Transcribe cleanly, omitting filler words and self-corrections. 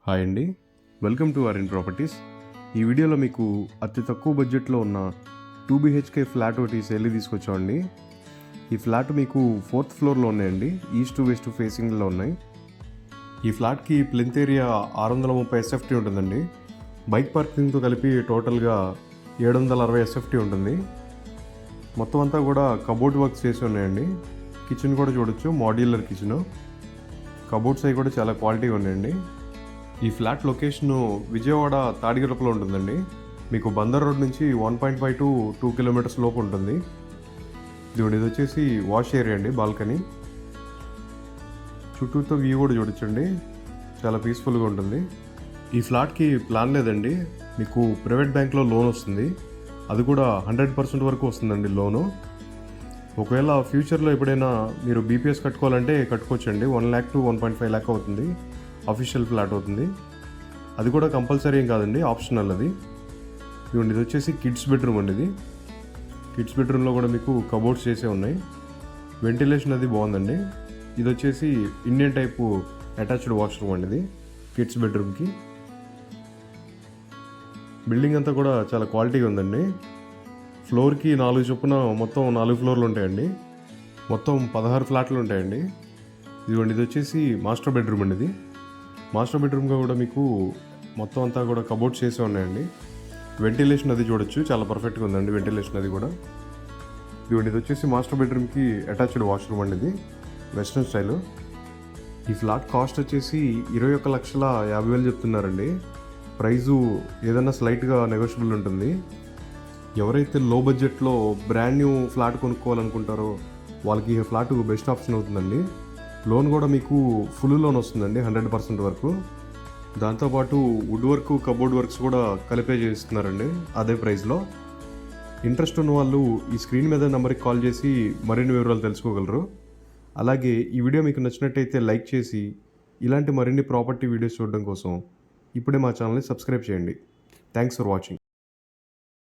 Hi అండి, welcome to RN properties. ఈ వీడియోలో మీకు అతి తక్కువ బడ్జెట్లో ఉన్న 2 BHK ఫ్లాట్ ఒకటి సేల్కి తీసుకొచ్చామండి. ఈ ఫ్లాట్ మీకు 4th ఫ్లోర్లో ఉన్నాయండి, ఈస్ట్ టు వెస్ట్ ఫేసింగ్లో ఉన్నాయి. ఈ ఫ్లాట్కి ప్లెంత్ ఏరియా 630 SFT ఉంటుందండి. బైక్ పార్కింగ్తో కలిపి టోటల్గా 760 SFT ఉంటుంది. మొత్తం అంతా కూడా కబోర్డ్ వర్క్స్ చేసి ఉన్నాయండి. కిచెన్ కూడా చూడొచ్చు, మాడ్యులర్ కిచెన్. కబోర్డ్స్ అవి కూడా చాలా క్వాలిటీగా ఉన్నాయండి. ఈ ఫ్లాట్ లొకేషను విజయవాడ తాడిగడపలో ఉంటుందండి. మీకు బందర్ రోడ్ నుంచి 1.5 to 2 kilometers లోపు ఉంటుంది. ఇది వచ్చేసి వాష్ ఏరియా అండి, బాల్కనీ. చుట్టూతో వ్యూ కూడా చూడొచ్చండి, చాలా పీస్ఫుల్గా ఉంటుంది. ఈ ఫ్లాట్కి ప్లాన్ లేదండి, మీకు ప్రైవేట్ బ్యాంక్లో లోన్ వస్తుంది. అది కూడా 100% వరకు వస్తుందండి లోను. ఒకవేళ ఫ్యూచర్లో ఎప్పుడైనా మీరు BPS కట్టుకోవాలంటే కట్టుకోవచ్చండి. 1 lakh to 1.5 lakh అవుతుంది. అఫీషియల్ ఫ్లాట్ అవుతుంది. అది కూడా కంపల్సరీ ఏం కాదండి, ఆప్షనల్ అది. ఇది వచ్చేసి కిడ్స్ బెడ్రూమ్ అండి. ఇది కిడ్స్ బెడ్రూమ్లో కూడా మీకు కబోర్డ్స్ చేసే ఉన్నాయి. వెంటిలేషన్ అది బాగుందండి. ఇది వచ్చేసి ఇండియన్ టైపు అటాచ్డ్ వాష్రూమ్ అండి. ఇది కిడ్స్ బెడ్రూమ్కి. బిల్డింగ్ అంతా కూడా చాలా క్వాలిటీగా ఉందండి. ఫ్లోర్కి 4 చొప్పున మొత్తం 4 ఫ్లోర్లు ఉంటాయండి. మొత్తం 16 ఫ్లాట్లు ఉంటాయండి. ఇది వచ్చేసి మాస్టర్ బెడ్రూమ్ అండి. ఇది మాస్టర్ బెడ్రూమ్గా కూడా మీకు మొత్తం అంతా కూడా కబోర్డ్స్ చేసే ఉన్నాయండి. వెంటిలేషన్ అది చూడొచ్చు, చాలా పర్ఫెక్ట్గా ఉందండి వెంటిలేషన్ అది కూడా. ఇది వచ్చేసి మాస్టర్ బెడ్రూమ్కి అటాచ్డ్ వాష్రూమ్ అండి. ఇది వెస్ట్రన్ స్టైల్. ఈ ఫ్లాట్ కాస్ట్ వచ్చేసి 21,50,000 చెప్తున్నారండి. ప్రైజు ఏదైనా స్లైట్గా నెగోషియబుల్ ఉంటుంది. ఎవరైతే లో బడ్జెట్లో బ్రాండ్ న్యూ ఫ్లాట్ కొనుక్కోవాలనుకుంటారో వాళ్ళకి ఈ ఫ్లాట్ బెస్ట్ ఆప్షన్ అవుతుందండి. లోన్ కూడా మీకు ఫుల్ లోన్ వస్తుందండి, 100% వరకు. దాంతోపాటు వుడ్ వర్క్, కబోర్డ్ వర్క్స్ కూడా కలిపే చేస్తున్నారండి అదే ప్రైస్లో. ఇంట్రెస్ట్ ఉన్న వాళ్ళు ఈ స్క్రీన్ మీద నెంబర్కి కాల్ చేసి మరిన్ని వివరాలు తెలుసుకోగలరు. అలాగే ఈ వీడియో మీకు నచ్చినట్టయితే లైక్ చేసి ఇలాంటి మరిన్ని ప్రాపర్టీ వీడియోస్ చూడడం కోసం ఇప్పుడే మా ఛానల్ని సబ్స్క్రైబ్ చేయండి. Thanks for watching.